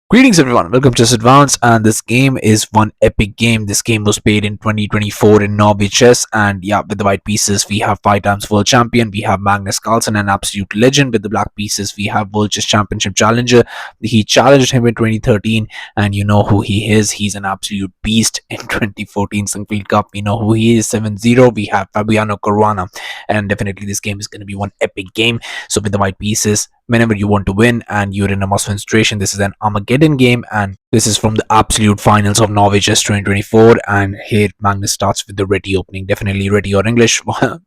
Greetings everyone, welcome to Chess Advance, and this game is one epic game. This game was played in 2024 in Norway Chess, and yeah, with the white pieces we have 5 times world champion, we have Magnus Carlsen, an absolute legend. With the black pieces we have world chess championship challenger. He challenged him in 2013, and you know who he is. He's an absolute beast. In 2014 Singfield Cup, we know who he is. 7-0, we have Fabiano Caruana, and definitely this game is going to be one epic game. So with the white pieces, whenever you want to win and you're in a must-win situation, this is an Armageddon game, and this is from the absolute finals of Norway Chess 2024. And here Magnus starts with the ready opening, definitely ready or English.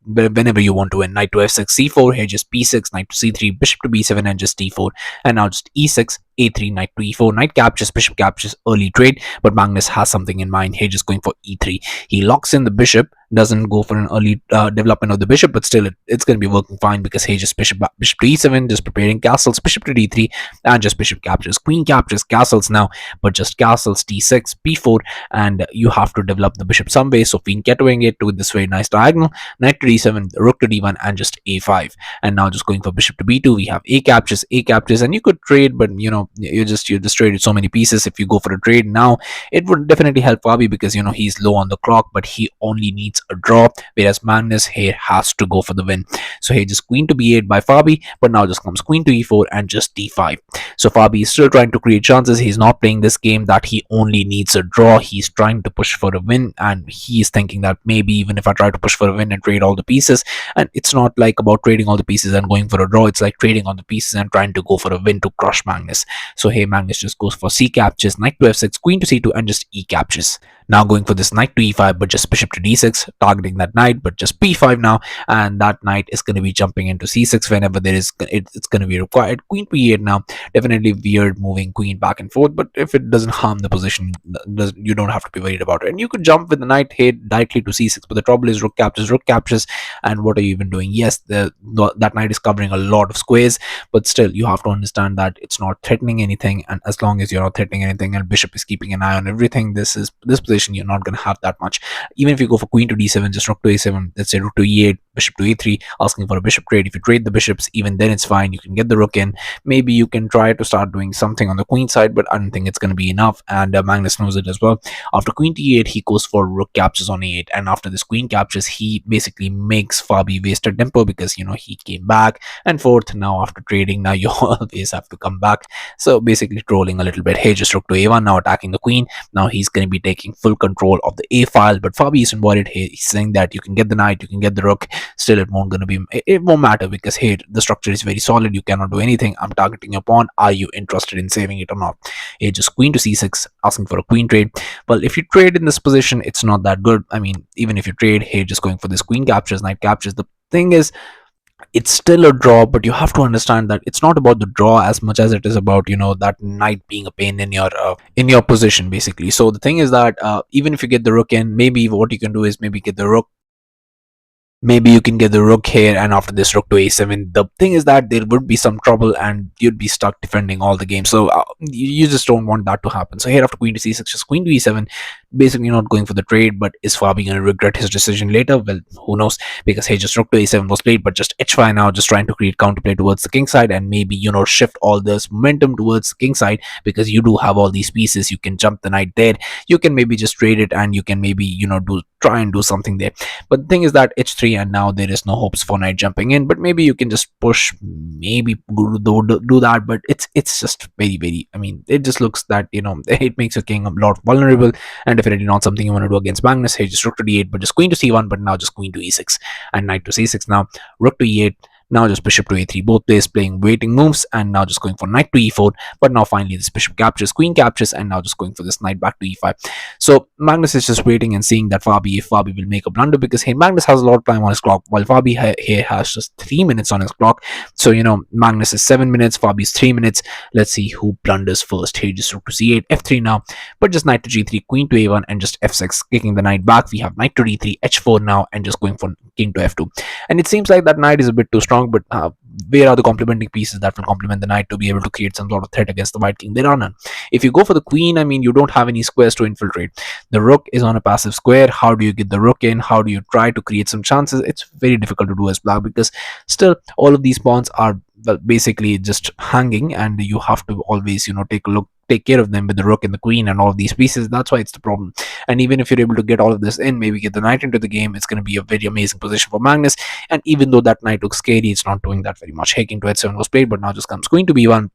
Whenever you want to win, knight to f6, c4, here just p6, knight to c3, bishop to b7, and just d4, and now just e6, a3, knight to e4, knight captures, bishop captures, early trade. But Magnus has something in mind here, just going for e3. He locks in the bishop, doesn't go for an early development of the bishop, but still it's going to be working fine, because he just bishop to e7, just preparing castles, bishop to d3, and just bishop captures, queen captures, castles now, but just castles, d6, b4, and you have to develop the bishop some way. So queen ghettoing it to this very nice diagonal, knight to d7, rook to d1, and just a5. And now just going for bishop to b2, we have a captures, and you could trade, but you know you just traded so many pieces. If you go for a trade now, it would definitely help Fabi, because you know he's low on the clock, but he only needs a draw, whereas Magnus here has to go for the win. So here just queen to b8 by Fabi, but now just comes queen to e4 and just d5. So Fabi is still trying to create chances. He's not playing this game that he only needs a draw. He's trying to push for a win, and he's thinking that maybe even if I try to push for a win and trade all the pieces, and it's not like about trading all the pieces and going for a draw, it's like trading on the pieces and trying to go for a win to crush Magnus. So here Magnus just goes for c captures, knight to f6, queen to c2, and just e captures. Now going for this knight to e5, but just bishop to d6, targeting that knight, but just b5 now, and that knight is going to be jumping into c6 whenever it's going to be required. Queen to e8 now, definitely weird moving queen back and forth, but if it doesn't harm the position, you don't have to be worried about it. And you could jump with the knight here directly to c6, but the trouble is rook captures, and what are you even doing? Yes, that knight is covering a lot of squares, but still you have to understand that it's not threatening anything, and as long as you're not threatening anything and bishop is keeping an eye on everything, this position you're not going to have that much. Even if you go for queen to d7, just rook to a7, let's say rook to e8, bishop to a3, asking for a bishop trade. If you trade the bishops, even then it's fine, you can get the rook in. Maybe you can try to start doing something on the queen side, but I don't think it's going to be enough, and Magnus knows it as well. After queen to e8, he goes for rook captures on e8, and after this queen captures, he basically makes Fabi waste a tempo, because you know he came back and forth. Now after trading, now you always have to come back, so basically trolling a little bit. Hey, just rook to a1, now attacking the queen. Now he's going to be taking full control of the a file, but Fabi isn't worried. He's saying that you can get the knight, you can get the rook, still it won't matter, because here the structure is very solid, you cannot do anything. I'm targeting your pawn, are you interested in saving it or not? Here just queen to c6, asking for a queen trade. Well, if you trade in this position, it's not that good. I mean, even if you trade here, just going for this queen captures, knight captures, the thing is it's still a draw, but you have to understand that it's not about the draw as much as it is about, you know, that knight being a pain in your position, basically. So the thing is that even if you get the rook in, maybe what you can do is maybe get the rook. Maybe you can get the rook here, and after this rook to a7. The thing is that there would be some trouble and you'd be stuck defending all the game, so you just don't want that to happen. So here after queen to c6, just queen to e7, basically not going for the trade. But is Fabi going to regret his decision later? Well, who knows, because here just rook to a7 was played, but just h5 now, just trying to create counterplay towards the king side, and maybe, you know, shift all this momentum towards the king side, because you do have all these pieces. You can jump the knight there, you can maybe just trade it, and you can maybe, you know, try and do something there. But the thing is that h3, and now there is no hopes for knight jumping in, but maybe you can just push, maybe do that. But it's just very, I mean, it just looks that, you know, it makes your king a lot vulnerable, and definitely not something you want to do against Magnus. Hey, just rook to d8, but just queen to c1, but now just queen to e6 and knight to c6. Now rook to e8, now just bishop to a3, both players playing waiting moves, and now just going for knight to e4, but now finally this bishop captures, queen captures, and now just going for this knight back to e5. So Magnus is just waiting and seeing that if Fabi will make a blunder, because hey, Magnus has a lot of time on his clock, while Fabi here has just 3 minutes on his clock. So, you know, Magnus is 7 minutes, Fabi is 3 minutes. Let's see who blunders first. Here just rook to c8, f3 now, but just knight to g3, queen to a1, and just f6, kicking the knight back. We have knight to d3, h4 now, and just going for king to f2. And it seems like that knight is a bit too strong, but where are the complementing pieces that will complement the knight to be able to create some sort of threat against the white king? There are none. If you go for the queen, I mean, you don't have any squares to infiltrate. The rook is on a passive square. How do you get the rook in? How do you try to create some chances? It's very difficult to do as black, because still all of these pawns are, well, basically just hanging, and you have to always, you know, take a look take care of them with the rook and the queen and all of these pieces. That's why it's the problem. And even if you're able to get all of this in, maybe get the knight into the game, it's going to be a very amazing position for Magnus. And even though that knight looks scary, it's not doing that very much. Hey, king to h7 was played, but now just comes queen to b1,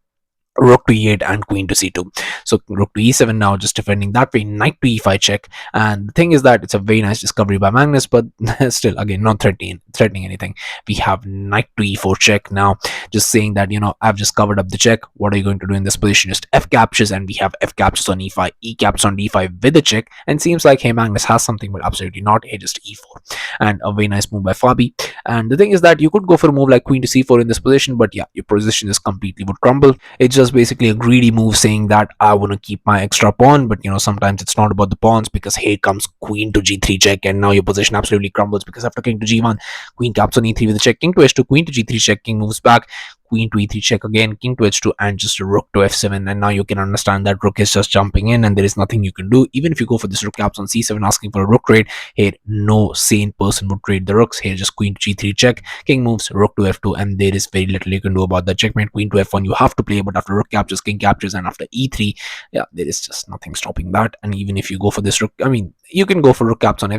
rook to e8, and queen to c2. So rook to e7 now, just defending that way. Knight to e5 check. And the thing is that it's a very nice discovery by Magnus, but still, again, not threatening anything. We have knight to e4 check now, just saying that, I've just covered up the check. What are you going to do in this position? Just f captures, and we have f captures on e5, e caps on d5 with the check. And seems like, hey, Magnus has something, but absolutely not. Hey, just e4. And a very nice move by Fabi. And the thing is that you could go for a move like queen to c4 in this position, but yeah, your position is completely would crumble. It's just basically a greedy move saying that I want to keep my extra pawn, but sometimes it's not about the pawns, because here comes queen to g3 check, and now your position absolutely crumbles, because after king to g1, queen caps on e3 with a check, king to h2, queen to g3 check, king moves back, queen to e3 check again, king to h2, and just a rook to f7. And now you can understand that rook is just jumping in, and there is nothing you can do. Even if you go for this rook caps on c7 asking for a rook trade, here no sane person would trade the rooks. Here just queen to g3 check, king moves, rook to f2, and there is very little you can do about the checkmate. Queen to f1 you have to play, but after rook captures, king captures, and after e3, yeah, there is just nothing stopping that. And even if you go for this rook, I mean, you can go for rook caps on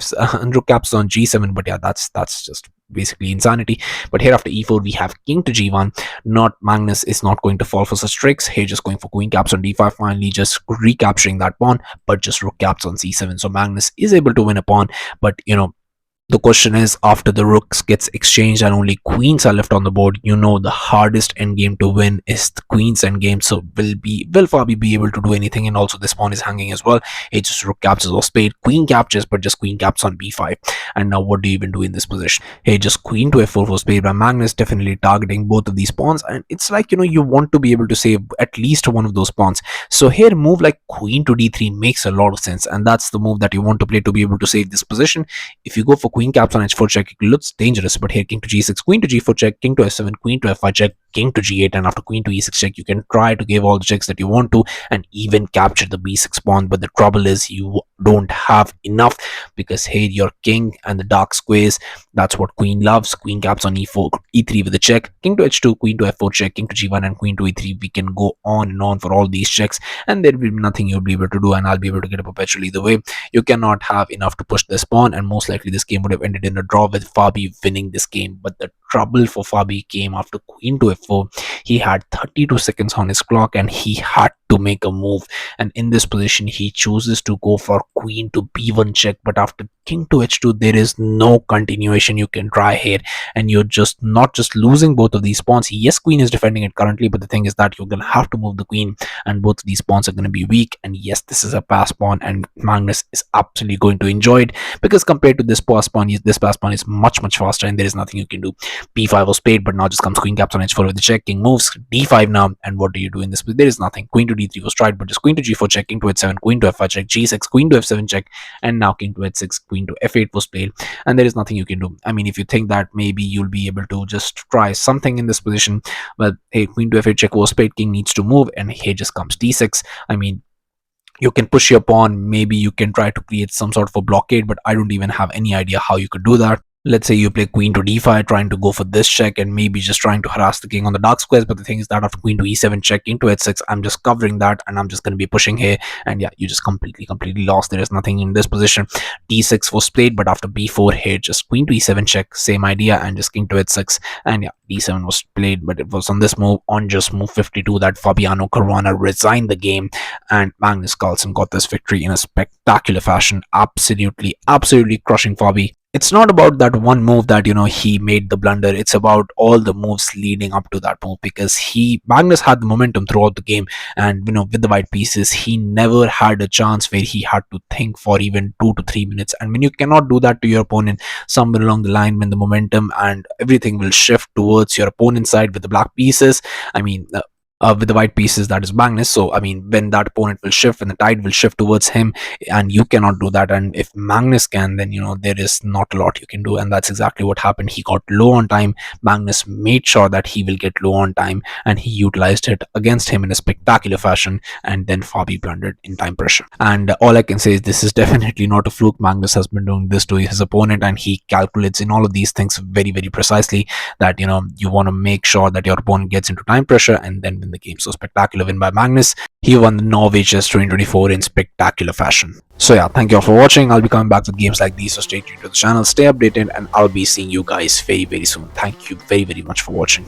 rook caps on g7, but yeah, that's just basically insanity. But here after e4 we have king to g1. Not Magnus is not going to fall for such tricks. Here just going for queen caps on d5, finally just recapturing that pawn, but just rook caps on c7. So Magnus is able to win a pawn, but the question is, after the rooks gets exchanged and only queens are left on the board, the hardest endgame to win is the queen's endgame. So will Fabi be able to do anything? And also this pawn is hanging as well. It just rook captures or spade, queen captures, but just queen caps on b5. And now what do you even do in this position? Hey, just queen to f4 for spade by Magnus, definitely targeting both of these pawns. And it's like, you want to be able to save at least one of those pawns. So here move like queen to d3 makes a lot of sense, and that's the move that you want to play to be able to save this position. If you go for queen caps on h4 check, it looks dangerous, but here king to g6, queen to g4 check, king to f7, queen to f5 check, king to g8, and after queen to e6 check, you can try to give all the checks that you want to and even capture the b6 pawn. But the trouble is you don't have enough, because here your king and the dark squares, that's what queen loves. Queen caps on e4, e3 with a check, king to h2, queen to f4 check, king to g1, and queen to e3. We can go on and on for all these checks, and there will be nothing you'll be able to do, and I'll be able to get a perpetual either way. You cannot have enough to push this pawn, and most likely this game would have ended in a draw with Fabi winning this game. But the trouble for Fabi came after queen to f4. He had 32 seconds on his clock, and he had to make a move, and in this position he chooses to go for queen to b1 check. But after king to h2, there is no continuation you can try here, and you're just not just losing both of these pawns. Yes, queen is defending it currently, but the thing is that you're gonna have to move the queen, and both of these pawns are going to be weak. And yes, this is a pass pawn, and Magnus is absolutely going to enjoy it, because compared to this pass pawn, this pass pawn is much faster, and there is nothing you can do. b5 was played, but now just comes queen caps on h4 with the check, king moves, d5 now, and what do you do in this? There is nothing. Queen to d3 was tried, but just queen to g4 check, king to h7, queen to f5 check, g6, queen to f7 check, and now king to h6, queen to f8 was played, and there is nothing you can do. I mean, if you think that maybe you'll be able to just try something in this position, well, hey, queen to f8 check was played, king needs to move, and here just comes d6. I mean, you can push your pawn, maybe you can try to create some sort of a blockade, but I don't even have any idea how you could do that. Let's say you play queen to d5, trying to go for this check and maybe just trying to harass the king on the dark squares. But the thing is that after queen to e7 check, king to h6, I'm just covering that, and I'm just going to be pushing here. And yeah, you just completely lost. There is nothing in this position. d6 was played, but after b4 here, just queen to e7 check, same idea, and just king to h6. And yeah, d7 was played, but it was on this move, on just move 52, that Fabiano Caruana resigned the game, and Magnus Carlsen got this victory in a spectacular fashion, absolutely crushing Fabi. It's not about that one move that he made the blunder. It's about all the moves leading up to that move, because Magnus had the momentum throughout the game, and with the white pieces he never had a chance where he had to think for even 2 to 3 minutes. And when you cannot do that to your opponent, somewhere along the line, when the momentum and everything will shift towards your opponent's side with the black pieces, I mean, with the white pieces, that is Magnus. So I mean, when that opponent will shift, when the tide will shift towards him, and you cannot do that, and if Magnus can, then there is not a lot you can do. And that's exactly what happened. He got low on time. Magnus made sure that he will get low on time, and he utilized it against him in a spectacular fashion, and then Fabi blundered in time pressure. And all I can say is this is definitely not a fluke. Magnus has been doing this to his opponent, and he calculates in all of these things very precisely, that you want to make sure that your opponent gets into time pressure, and then when the game. So spectacular win by Magnus. He won the Norway Chess 2024 in spectacular fashion. So yeah, thank you all for watching. I'll be coming back with games like these, so stay tuned to the channel, stay updated, and I'll be seeing you guys very soon. Thank you very much for watching.